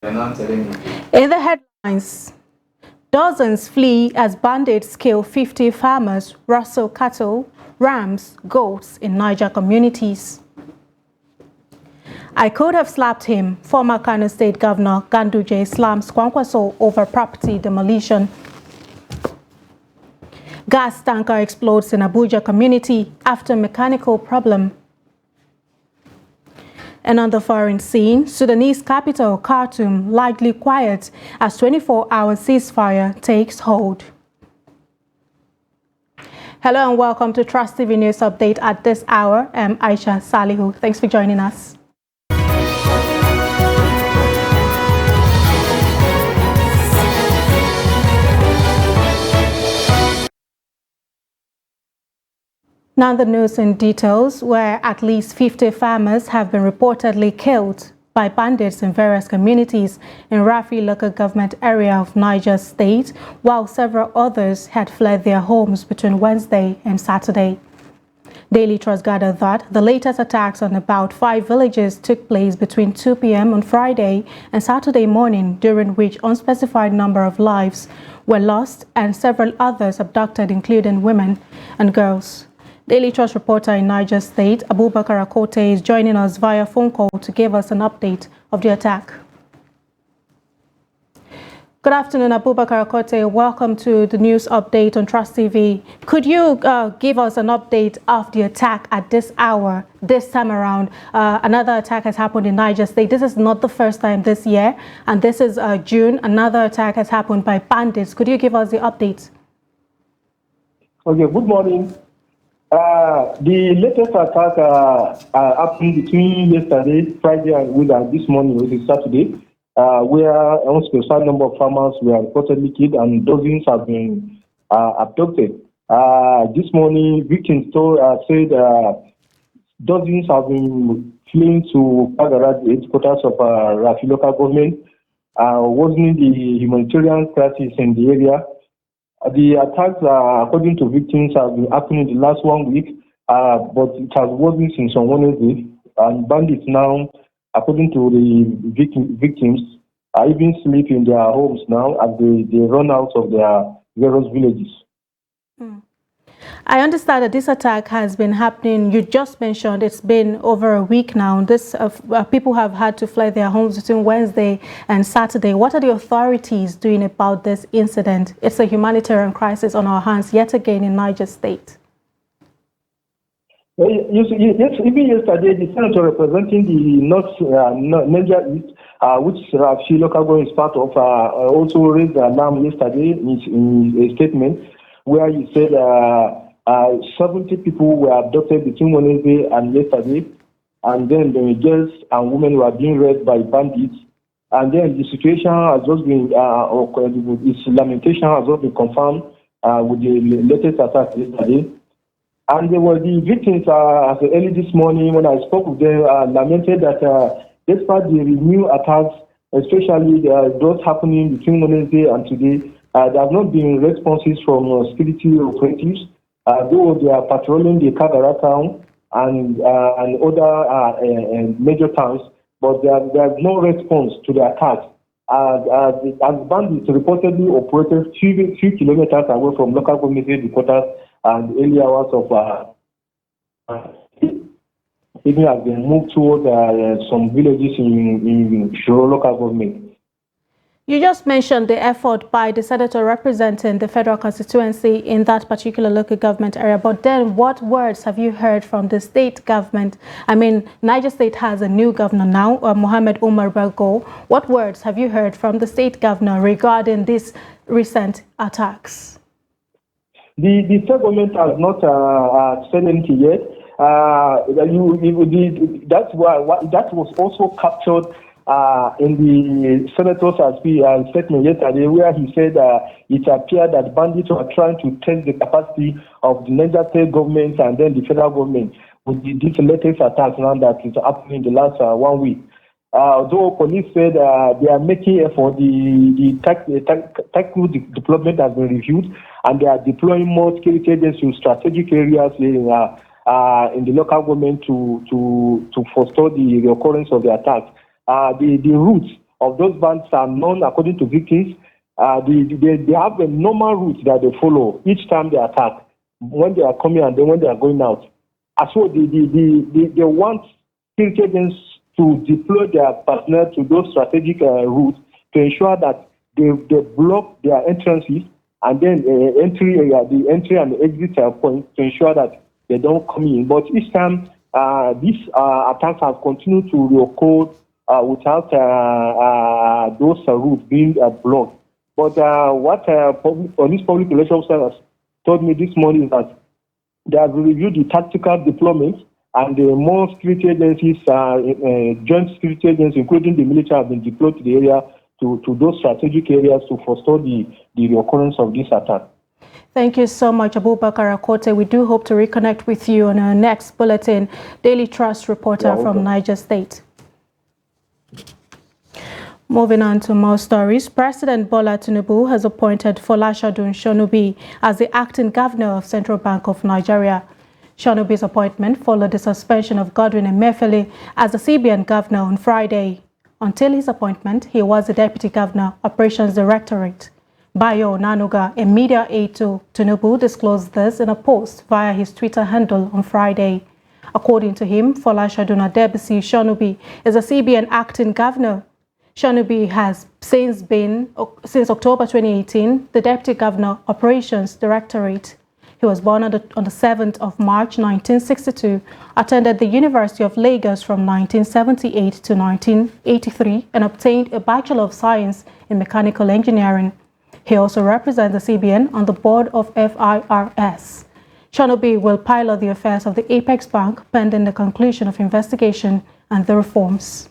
In the headlines, dozens flee as bandits kill 50 farmers, rustle cattle, rams, goats in Niger communities. I could have slapped him, former Kano State Governor Ganduje slams Kwankwaso over property demolition. Gas tanker explodes in Abuja community after mechanical problem. And on the foreign scene, Sudanese capital Khartoum likely quiet as 24-hour ceasefire takes hold. Hello and welcome to Trust TV News Update at this hour. I'm Aisha Salihu. Thanks for joining us. Now the news in details, where at least 50 farmers have been reportedly killed by bandits in various communities in Rafi local government area of Niger State, while several others had fled their homes between Wednesday and Saturday. Daily Trust gathered that the latest attacks on about 5 villages took place between 2 p.m. on Friday and Saturday morning, during which unspecified number of lives were lost and several others abducted, including women and girls. Daily Trust reporter in Niger State, Abubakar Akote, is joining us via phone call to give us an update of the attack. Good afternoon, Abubakar Akote. Welcome to the news update on Trust TV. Could you give us an update of the attack at this hour, this time around? Another attack has happened in Niger State. This is not the first time this year, and this is June. Another attack has happened by bandits. Could you give us the update? Okay, good morning. The latest attack happened between yesterday, Friday, and this morning, which is Saturday, where a special number of farmers were reportedly killed and dozens have been abducted. This morning, victims said dozens have been fleeing to Pagara, the headquarters of Rafi local government, worsening the humanitarian crisis in the area. The attacks, according to victims, have been happening in the last 1 week, but it has worsened since on Wednesday. And bandits now, according to the victims, are even sleep in their homes now as they run out of their various villages. I understand that this attack has been happening. You just mentioned it's been over a week now. This people have had to flee their homes between Wednesday and Saturday. What are the authorities doing about this incident? It's a humanitarian crisis on our hands yet again in Niger State. Yes, even yesterday, the senator representing the Niger East, which Rafi local government is part of, also raised the alarm yesterday in a statement where he said 70 people were abducted between Wednesday and yesterday, and then the girls and women were being raped by bandits. And then the situation has just been, its lamentation has just been confirmed with the latest attack yesterday. And there were the victims as early this morning when I spoke with them, lamented that despite the renewed attacks, especially those happening between Wednesday and today, there have not been responses from security operatives, though they are patrolling the Kagara town and other major towns, but there's no response to the attacks. As bandits reportedly operated few kilometers away from local community headquarters and early hours of even has been moved toward some villages in Shiro local government. You just mentioned the effort by the senator representing the federal constituency in that particular local government area, but then what words have you heard from the state government? I mean, Niger State has a new governor now, Mohammed Umar Belgo. What words have you heard from the state governor regarding these recent attacks? The state government has not said anything yet. That was also captured in the senator's statement yesterday, where he said it appeared that bandits were trying to test the capacity of the Niger State government and then the federal government with these latest attacks now that is happening in the last 1 week. Though police said they are making effort, the tactical deployment has been reviewed, and they are deploying more security agents to strategic areas in the local government to forestall the occurrence of the attacks. The route of those bands are known according to victims. They have a normal route that they follow each time they attack, when they are coming and then when they are going out. As well, they want security agents to deploy their personnel to those strategic routes to ensure that they block their entrances and then the entry and the exit points to ensure that they don't come in. But each time these attacks have continued to reoccur without those routes being blocked. But what police public relations officers told me this morning is that they have reviewed the tactical deployment, and more security agencies, joint security agencies, including the military, have been deployed to the area, to those strategic areas to forestall the reoccurrence of this attack. Thank you so much, Abubakar Akote. We do hope to reconnect with you on our next bulletin. Daily Trust reporter from Niger State. Moving on to more stories, President Bola Tinubu has appointed Folashadun Shonubi as the acting governor of Central Bank of Nigeria. Shonubi's appointment followed the suspension of Godwin Emefiele as the CBN governor on Friday. Until his appointment, he was the deputy governor, Operations Directorate. Bayo Nanuga, a media aide to Tinubu, disclosed this in a post via his Twitter handle on Friday. According to him, Folashadun Adebisi Shonubi is a CBN acting governor. Shonubi has since October 2018, the Deputy Governor, Operations Directorate. He was born on the 7th of March 1962, attended the University of Lagos from 1978 to 1983, and obtained a Bachelor of Science in Mechanical Engineering. He also represents the CBN on the board of FIRS. Shonubi will pilot the affairs of the Apex Bank pending the conclusion of investigation and the reforms.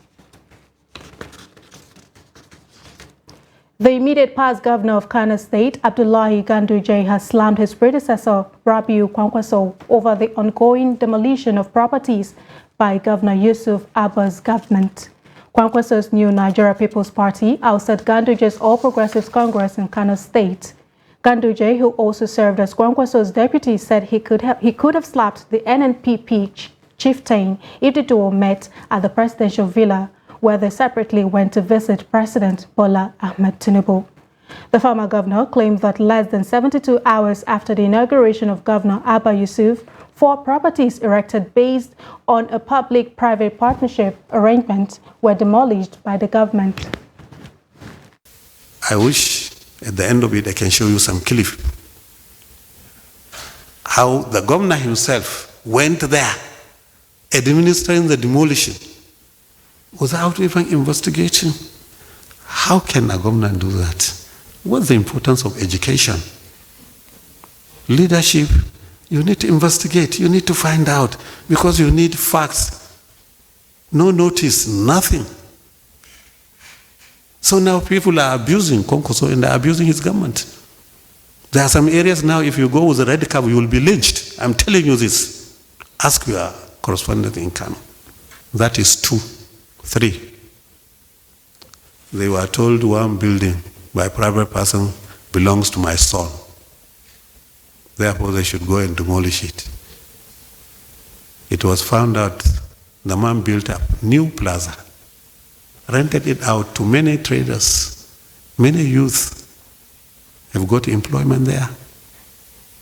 The immediate past governor of Kano State, Abdullahi Ganduje, has slammed his predecessor, Rabiu Kwankwaso, over the ongoing demolition of properties by Governor Yusuf Abba's government. Kwankwaso's new Nigeria People's Party ousted Ganduje's All Progressives Congress in Kano State. Ganduje, who also served as Kwankwaso's deputy, said he could have slapped the NNPP chieftain if the duo met at the presidential villa, where they separately went to visit President Bola Ahmed Tinubu. The former governor claimed that less than 72 hours after the inauguration of Governor Abba Yusuf, 4 properties erected based on a public-private partnership arrangement were demolished by the government. I wish at the end of it I can show you some clip. How the governor himself went there administering the demolition without even investigating. How can a governor do that? What's the importance of education? Leadership, you need to investigate, you need to find out, because you need facts. No notice, nothing. So now people are abusing Konkoso and are abusing his government. There are some areas now, if you go with a red cab, you will be lynched. I'm telling you this. Ask your correspondent in Kano. That is 2. 3. They were told one building by a private person belongs to my son. Therefore, they should go and demolish it. It was found out the man built up new plaza, rented it out to many traders, many youth have got employment there.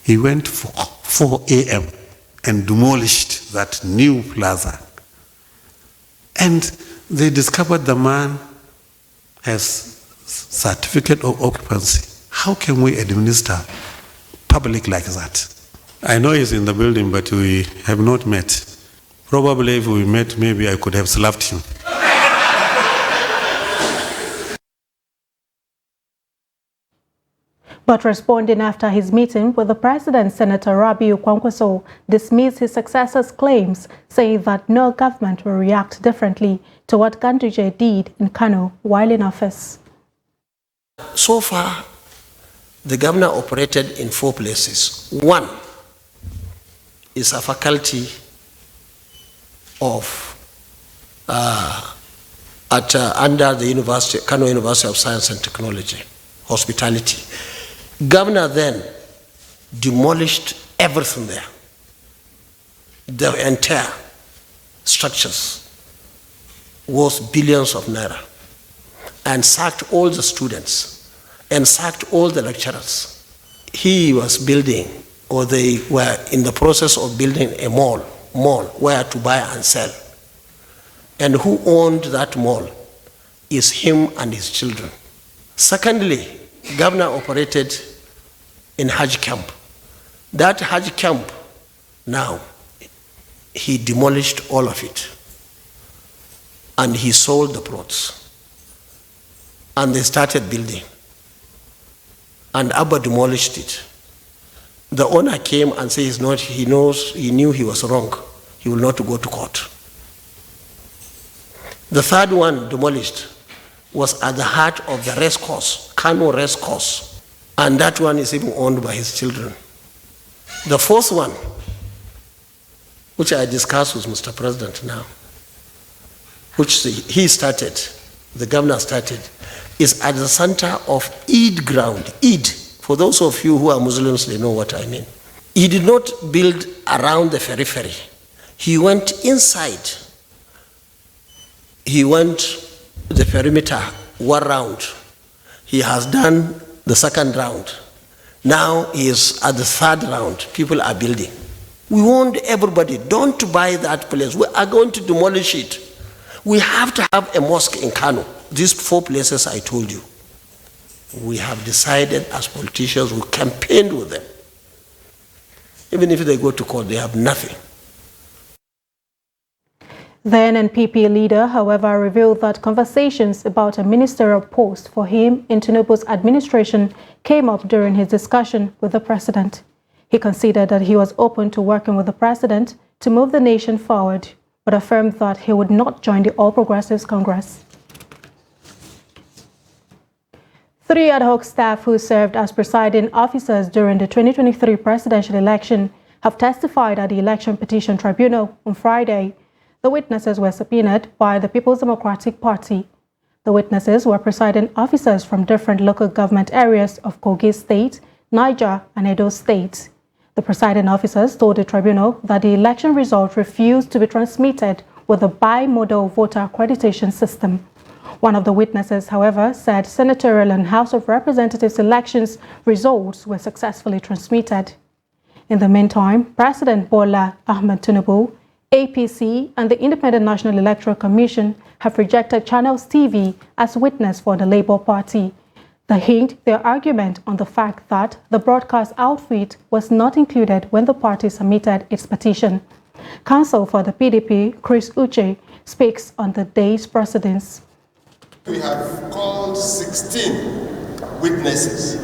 He went for 4 a.m. and demolished that new plaza. And they discovered the man has certificate of occupancy. How can we administer public like that? I know he's in the building, but we have not met. Probably if we met, maybe I could have slapped him. But responding after his meeting with the president, Senator Rabiu Kwankwaso dismissed his successor's claims, saying that no government will react differently to what Ganduje did in Kano while in office. So far, the governor operated in 4 places. 1 is a faculty of under the University, Kano University of Science and Technology, hospitality. Governor then demolished everything there, the entire structures, worth billions of naira. and sacked all the students and sacked all the lecturers. He was building, or they were in the process of building a mall where to buy and sell. And who owned that mall is him and his children. Secondly, governor operated in Hajj camp. That Hajj camp, now, he demolished all of it. And he sold the plots. And they started building. And Abba demolished it. The owner came and said he knew he was wrong. He will not go to court. The third one demolished was at the heart of the race course, Kano race course. And that one is even owned by his children. The fourth one, which I discussed with Mr. President now, which he started, the governor started, is at the center of Eid ground. Eid, for those of you who are Muslims, they know what I mean. He did not build around the periphery. He went inside. He went the perimeter 1 round. He has done the 2nd round. Now he is at the 3rd round. People are building. We warned everybody, don't buy that place. We are going to demolish it. We have to have a mosque in Kano. These 4 places I told you. We have decided as politicians, we campaigned with them. Even if they go to court, they have nothing. The NNPP leader, however, revealed that conversations about a ministerial post for him in Tinubu's administration came up during his discussion with the president. He conceded that he was open to working with the president to move the nation forward, but affirmed that he would not join the All Progressives Congress. 3 ad hoc staff who served as presiding officers during the 2023 presidential election have testified at the Election Petition Tribunal on Friday. The witnesses were subpoenaed by the People's Democratic Party. The witnesses were presiding officers from different local government areas of Kogi State, Niger, and Edo State. The presiding officers told the tribunal that the election result refused to be transmitted with the bimodal voter accreditation system. One of the witnesses, however, said senatorial and House of Representatives elections results were successfully transmitted. In the meantime, President Bola Ahmed Tinubu, APC, and the Independent National Electoral Commission have rejected Channels TV as witness for the Labour Party. They hinged their argument on the fact that the broadcast outfit was not included when the party submitted its petition. Counsel for the PDP, Chris Uche, speaks on the day's proceedings. We have called 16 witnesses,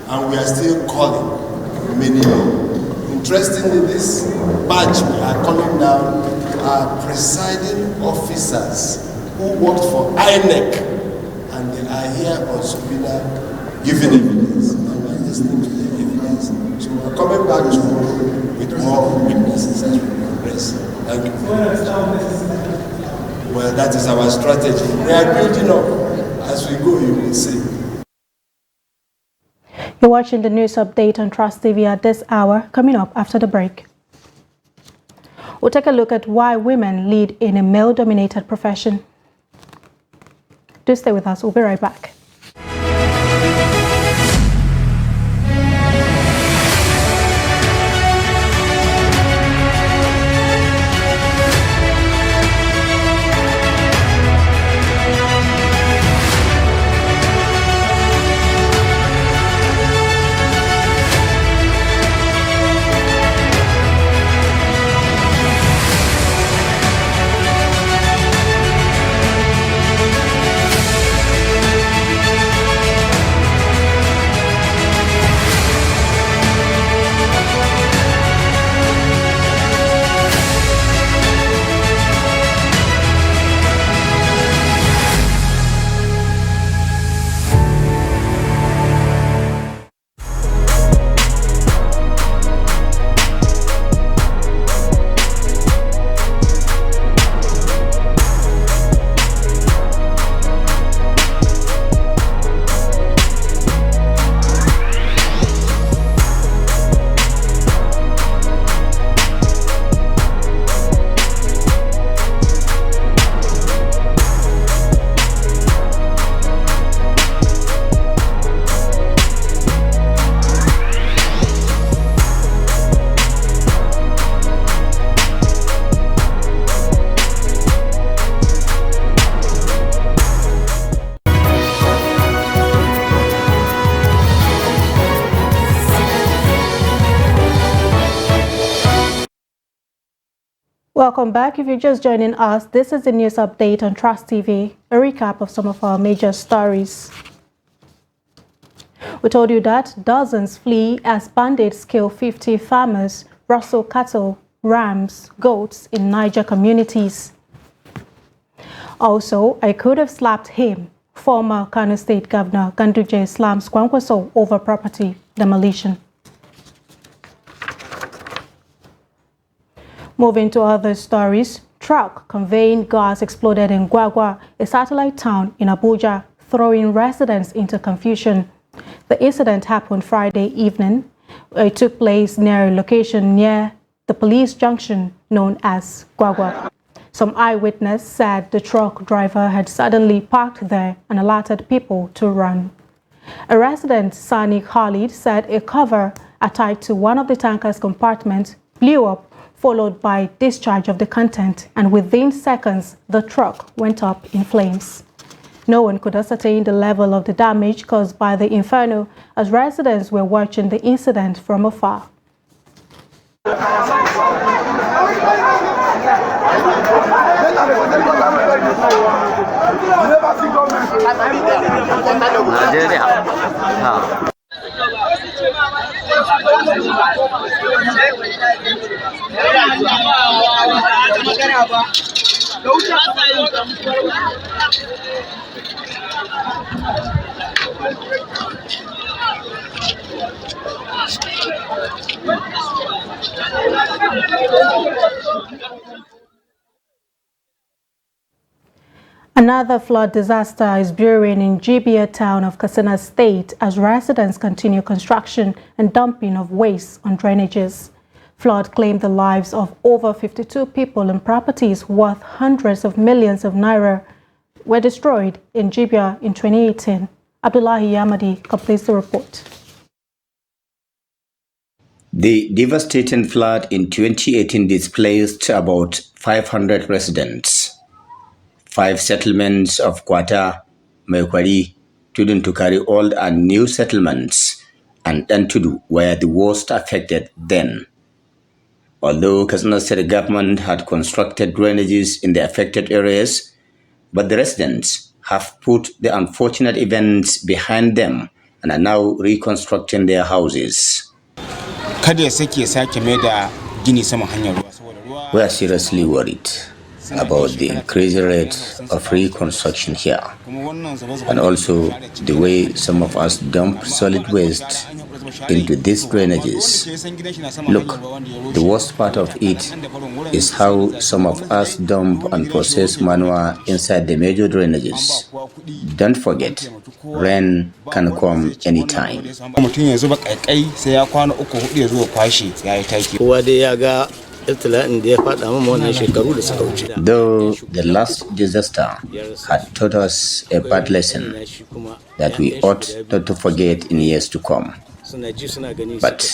and we are still calling many more. Interestingly, this batch we are calling down are presiding officers who worked for INEC, and they are here on subpoena giving evidence, and we are listening to the evidence. So we are coming back to with more witnesses as we progress. Thank you. Well, that is our strategy. We are building up. As we go, you will see. You're watching the news update on Trust TV at this hour, coming up after the break. We'll take a look at why women lead in a male-dominated profession. Do stay with us. We'll be right back. Welcome back. If you're just joining us, this is the news update on Trust TV, a recap of some of our major stories. We told you that dozens flee as bandits kill 50 farmers, rustle cattle, rams, goats in Niger communities. Also, I could have slapped him, former Kano State Governor Ganduje slams Kwankwaso over property demolition. Moving to other stories, truck conveying gas exploded in Gwagwa, a satellite town in Abuja, throwing residents into confusion. The incident happened Friday evening. It took place near a location near the police junction known as Gwagwa. Some eyewitness said the truck driver had suddenly parked there and alerted people to run. A resident, Sani Khalid, said a cover attached to one of the tanker's compartments blew up, followed by discharge of the content, and within seconds, the truck went up in flames. No one could ascertain the level of the damage caused by the inferno, as residents were watching the incident from afar. Another flood disaster is brewing in Jibia town of Kano State as residents continue construction and dumping of waste on drainages. Flood claimed the lives of over 52 people and properties worth hundreds of millions of naira were destroyed in Jibia in 2018. Abdullahi Yamadi completes the report. The devastating flood in 2018 displaced about 500 residents. 5 settlements of Kwata, Mekwari, Tudun-Tukari old and new settlements, and Dantudu were the worst affected then. Although Kano State government had constructed drainages in the affected areas, but the residents have put the unfortunate events behind them and are now reconstructing their houses. We are seriously worried about the increasing rate of reconstruction here, and also the way some of us dump solid waste into these drainages. Look, the worst part of it is how some of us dump and process manure inside the major drainages. Don't forget, rain can come anytime. Though the last disaster had taught us a bad lesson that we ought not to forget in years to come. But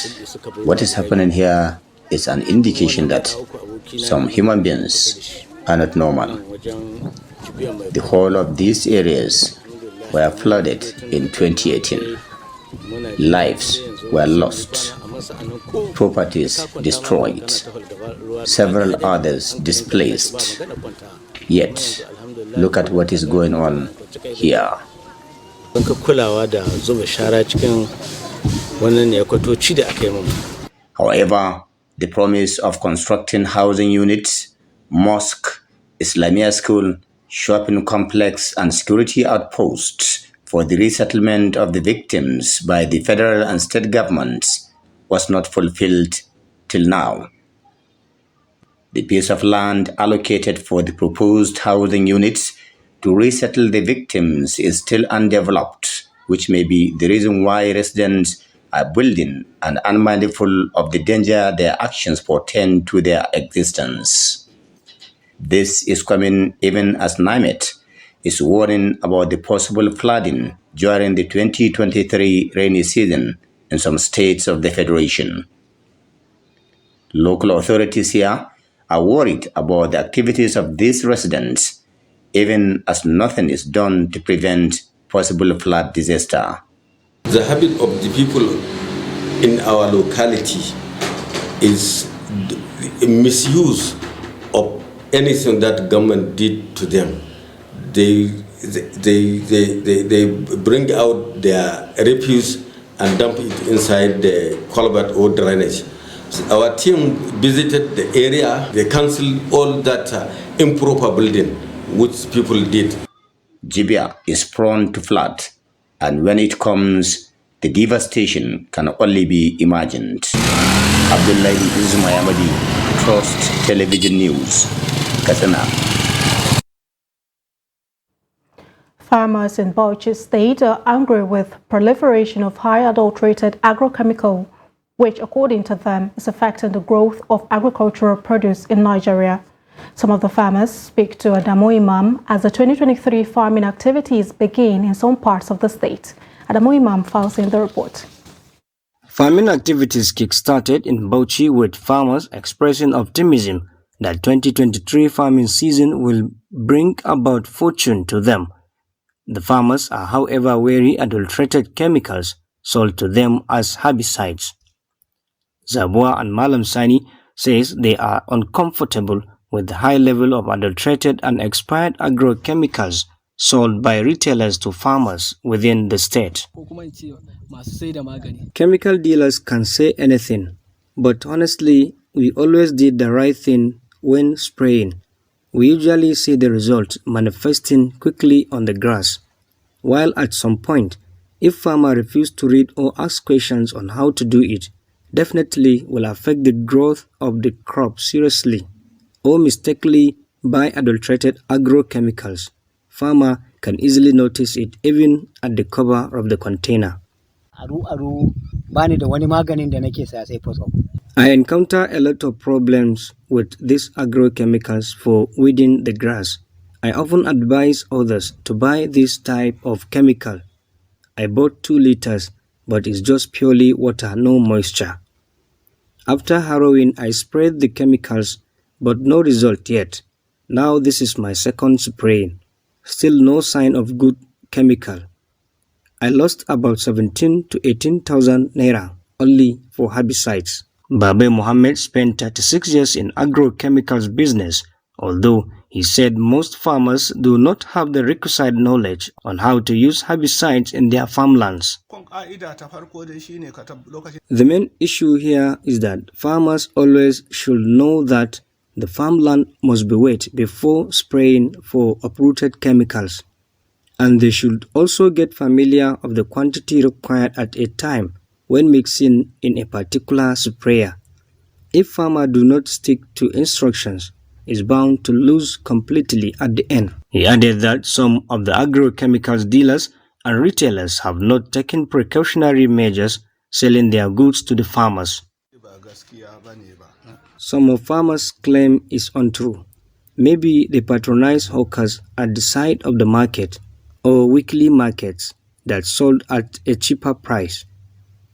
what is happening here is an indication that some human beings are not normal. The whole of these areas were flooded in 2018. Lives were lost, properties destroyed, several others displaced. Yet, look at what is going on here. However, the promise of constructing housing units, mosque, Islamia school, shopping complex, and security outposts for the resettlement of the victims by the federal and state governments was not fulfilled till now. The piece of land allocated for the proposed housing units to resettle the victims is still undeveloped, which may be the reason why residents are building and unmindful of the danger their actions portend to their existence. This is coming even as NIMET is warning about the possible flooding during the 2023 rainy season in some states of the Federation. Local authorities here are worried about the activities of these residents, even as nothing is done to prevent possible flood disaster. The habit of the people in our locality is misuse of anything that government did to them. They bring out their refuse and dump it inside the culvert or drainage. So our team visited the area. They cancelled all that improper building which people did. Jibia is prone to flood, and when it comes, the devastation can only be imagined. Abdullahi Ismayamadi, Trust Television News, Katsina. Farmers in Kano State are angry with proliferation of high adulterated agrochemical, which, according to them, is affecting the growth of agricultural produce in Nigeria. Some of the farmers speak to Adamu Imam as the 2023 farming activities begin in some parts of the state. Adamu Imam files in the report. Farming activities kick-started in Bauchi with farmers expressing optimism that 2023 farming season will bring about fortune to them. The farmers are, however, wary adulterated chemicals sold to them as herbicides. Zabua and Malam Sani says they are uncomfortable with the high level of adulterated and expired agrochemicals sold by retailers to farmers within the state. Chemical dealers can say anything, but honestly, we always did the right thing when spraying. We usually see the result manifesting quickly on the grass, while at some point, if farmer refuse to read or ask questions on how to do it, definitely will affect the growth of the crop seriously, or mistakenly buy adulterated agrochemicals. Farmer can easily notice it even at the cover of the container. I encounter a lot of problems with these agrochemicals for weeding the grass. I often advise others to buy this type of chemical. I bought 2 liters, but it's just purely water, no moisture. After harrowing, I sprayed the chemicals, but no result yet. Now this is my second spraying. Still no sign of good chemical. I lost about 17 to 18,000 naira only for herbicides. Babe Mohammed spent 36 years in agrochemicals business, although he said most farmers do not have the requisite knowledge on how to use herbicides in their farmlands. The main issue here is that farmers always should know that the farmland must be wet before spraying for uprooted chemicals, and they should also get familiar of the quantity required at a time when mixing in a particular sprayer. If farmers do not stick to instructions, is bound to lose completely at the end. He added that some of the agrochemicals dealers and retailers have not taken precautionary measures selling their goods to the farmers. Some of farmers' claim is untrue. Maybe they patronize hawkers at the side of the market or weekly markets that sold at a cheaper price,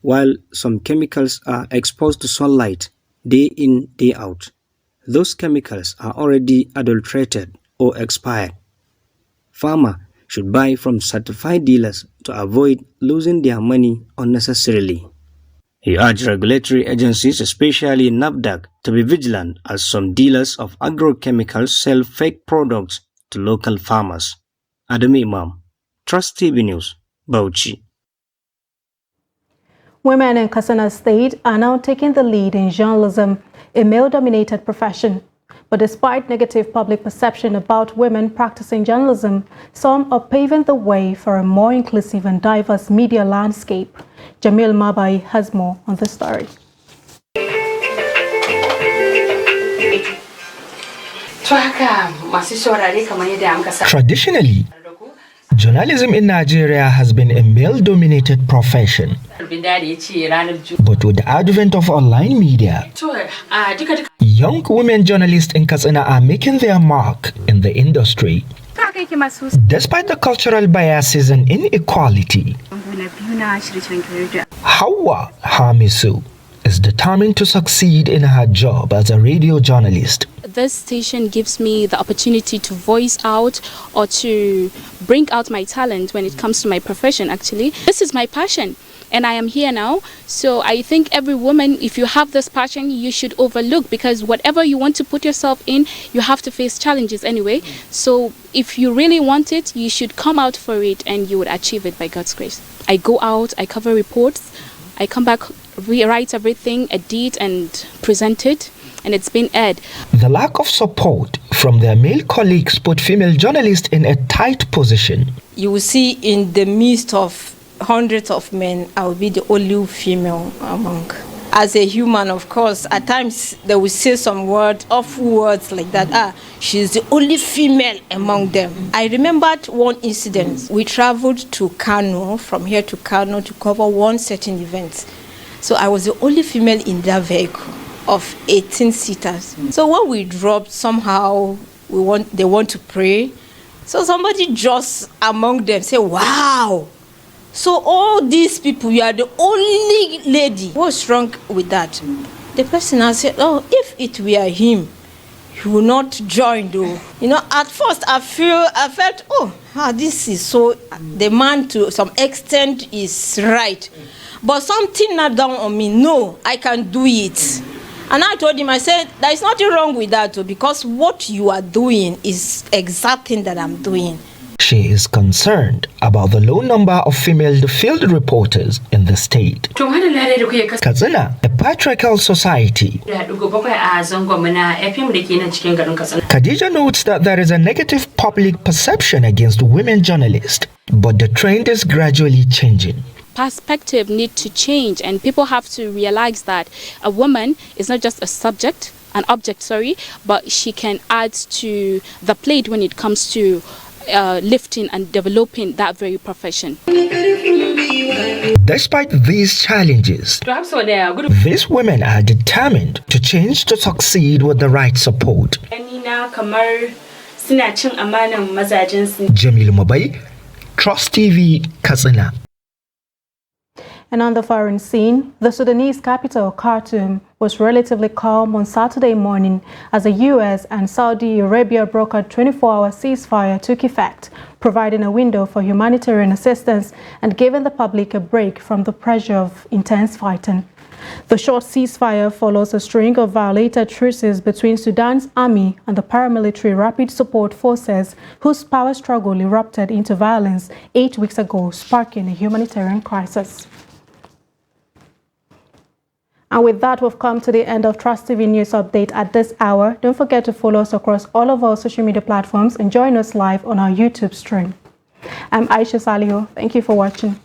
while some chemicals are exposed to sunlight day in, day out. Those chemicals are already adulterated or expired. Farmers should buy from certified dealers to avoid losing their money unnecessarily. He urged regulatory agencies, especially NAFDAC, to be vigilant as some dealers of agrochemicals sell fake products to local farmers. Adam Imam, Trust TV News, Bauchi. Women in Kano State are now taking the lead in journalism, a male-dominated profession. But despite negative public perception about women practicing journalism, some are paving the way for a more inclusive and diverse media landscape. Jamil Mabai has more on the story. Traditionally, journalism in Nigeria has been a male-dominated profession. But with the advent of online media, young women journalists in Katsina are making their mark in the industry. Despite the cultural biases and inequality, Hawa Hamisu is determined to succeed in her job as a radio journalist. This station gives me the opportunity to voice out or to bring out my talent when it comes to my profession, actually. This is my passion. and I am here now. So I think every woman, if you have this passion, you should overlook, because whatever you want to put yourself in, you have to face challenges anyway. So if you really want it, you should come out for it, and you would achieve it by God's grace. I go out, I cover reports, I come back, rewrite everything, edit and present it, and it's been aired. The lack of support from their male colleagues put female journalists in a tight position. You will see in the midst of hundreds of men, I will be the only female among. As a human, of course, at times they will say some awful words like that. She's the only female among them. I remembered one incident. We traveled to Kano, from here to Kano, to cover one certain event. So I was the only female in that vehicle of 18 seaters. So when we dropped, somehow they want to pray. So somebody just among them say, "Wow! So all these people, you are the only lady." What's wrong with that? The person has said, "Oh, if it were him, he will not join though." At first I felt, this is so, the man to some extent is right. But something not down on me, no, I can do it. And I told him, I said, there is nothing wrong with that too, because what you are doing is exact thing that I'm doing. She is concerned about the low number of female field reporters in the state. Katsina, a patriarchal society. Khadija notes that there is a negative public perception against women journalists, but the trend is gradually changing. Perspective need to change, and people have to realize that a woman is not just an object, but she can add to the plate when it comes to lifting and developing that very profession. Despite these challenges, these women are determined to change to succeed with the right support. Jamil Mabai, Trust TV, Katsina. And on the foreign scene, the Sudanese capital, Khartoum, was relatively calm on Saturday morning as the U.S. and Saudi Arabia brokered 24-hour ceasefire took effect, providing a window for humanitarian assistance and giving the public a break from the pressure of intense fighting. The short ceasefire follows a string of violated truces between Sudan's army and the paramilitary Rapid Support Forces, whose power struggle erupted into violence 8 weeks ago, sparking a humanitarian crisis. And with that, we've come to the end of Trust TV News Update at this hour. Don't forget to follow us across all of our social media platforms and join us live on our YouTube stream. I'm Aisha Salihu. Thank you for watching.